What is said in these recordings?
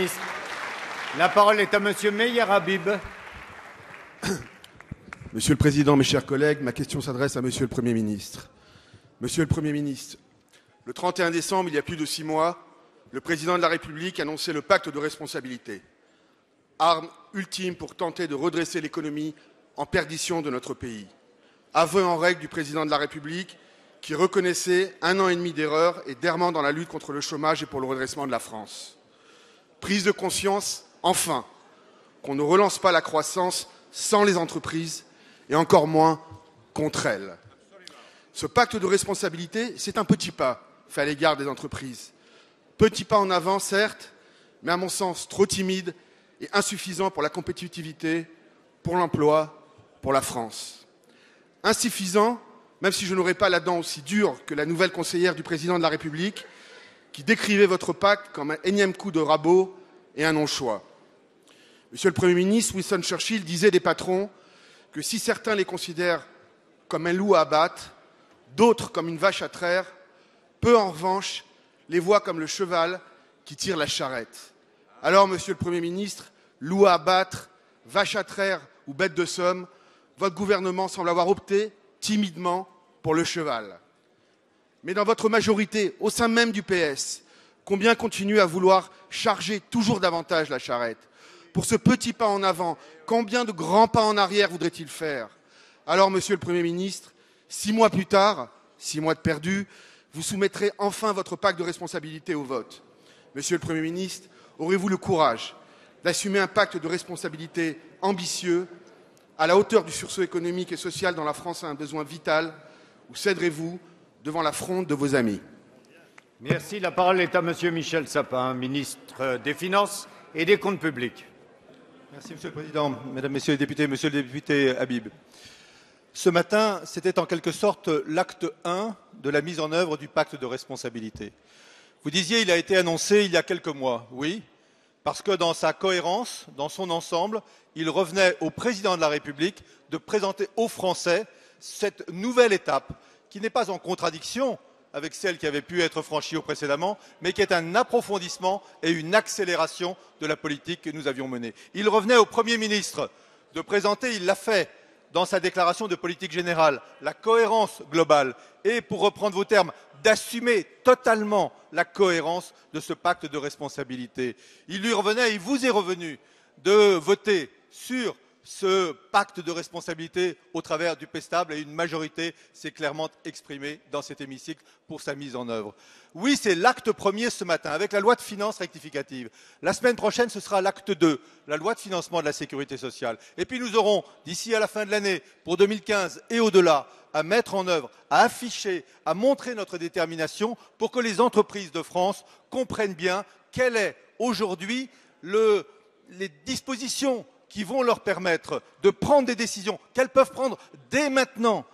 ministre. La parole est à Monsieur Meyer Habib. Monsieur le Président, mes chers collègues, ma question s'adresse à Monsieur le Premier ministre. Monsieur le Premier ministre, le 31 décembre, il y a plus de 6 mois, le Président de la République annonçait le pacte de responsabilité, arme ultime pour tenter de redresser l'économie en perdition de notre pays. Aveu en règle du Président de la République qui reconnaissait 1 an et demi d'erreur et d'errement dans la lutte contre le chômage et pour le redressement de la France. Prise de conscience, enfin, qu'on ne relance pas la croissance sans les entreprises et encore moins contre elles. Ce pacte de responsabilité, c'est un petit pas fait à l'égard des entreprises. Petit pas en avant, certes, mais à mon sens trop timide et insuffisant pour la compétitivité, pour l'emploi, pour la France. Insuffisant, même si je n'aurais pas la dent aussi dure que la nouvelle conseillère du Président de la République, qui décrivait votre pacte comme un énième coup de rabot et un non-choix. Monsieur le Premier ministre, Winston Churchill disait des patrons que si certains les considèrent comme un loup à abattre, d'autres comme une vache à traire, peu en revanche les voient comme le cheval qui tire la charrette. Alors, Monsieur le Premier ministre, loup à abattre, vache à traire ou bête de somme, votre gouvernement semble avoir opté timidement pour le cheval. Mais dans votre majorité, au sein même du PS, combien continuent à vouloir charger toujours davantage la charrette? Pour ce petit pas en avant, combien de grands pas en arrière voudrait-il faire? Alors, Monsieur le Premier ministre, 6 mois plus tard, 6 mois de perdu, vous soumettrez enfin votre pacte de responsabilité au vote. Monsieur le Premier ministre, aurez-vous le courage d'assumer un pacte de responsabilité ambitieux, à la hauteur du sursaut économique et social dont la France a un besoin vital, ou céderez-vous devant la fronde de vos amis? Merci. La parole est à Monsieur Michel Sapin, ministre des Finances et des Comptes publics. Merci, Monsieur le Président. Mesdames, Messieurs les députés, Monsieur le député Habib. Ce matin, c'était en quelque sorte l'acte 1 de la mise en œuvre du pacte de responsabilité. Vous disiez, il a été annoncé il y a quelques mois. Oui, parce que dans sa cohérence, dans son ensemble, il revenait au Président de la République de présenter aux Français cette nouvelle étape qui n'est pas en contradiction avec celle qui avait pu être franchie précédemment, mais qui est un approfondissement et une accélération de la politique que nous avions menée. Il revenait au Premier ministre de présenter, il l'a fait dans sa déclaration de politique générale, la cohérence globale et, pour reprendre vos termes, d'assumer totalement la cohérence de ce pacte de responsabilité. Il lui revenait, il vous est revenu de voter sur ce pacte de responsabilité au travers du PESTABL et une majorité s'est clairement exprimée dans cet hémicycle pour sa mise en œuvre. Oui, c'est l'acte premier ce matin avec la loi de finances rectificative. La semaine prochaine, ce sera l'acte 2, la loi de financement de la sécurité sociale. Et puis nous aurons, d'ici à la fin de l'année, pour 2015 et au-delà, à mettre en œuvre, à afficher, à montrer notre détermination pour que les entreprises de France comprennent bien quelles sont aujourd'hui les dispositions qui vont leur permettre de prendre des décisions qu'elles peuvent prendre dès maintenant,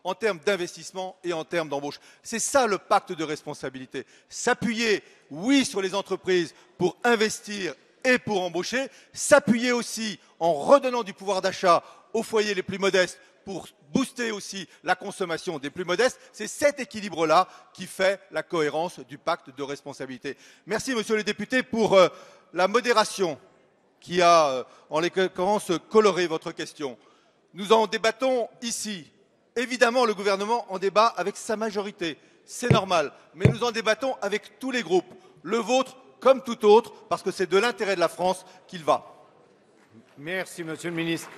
en termes d'investissement et en termes d'embauche. C'est ça le pacte de responsabilité. S'appuyer, oui, sur les entreprises pour investir et pour embaucher, s'appuyer aussi en redonnant du pouvoir d'achat aux foyers les plus modestes pour booster aussi la consommation des plus modestes. C'est cet équilibre-là qui fait la cohérence du pacte de responsabilité. Merci, monsieur le député, pour la modération qui a, en l'occurrence, coloré votre question. Nous en débattons ici. Évidemment, le gouvernement en débat avec sa majorité. C'est normal. Mais nous en débattons avec tous les groupes. Le vôtre comme tout autre, parce que c'est de l'intérêt de la France qu'il va. Merci, Monsieur le ministre.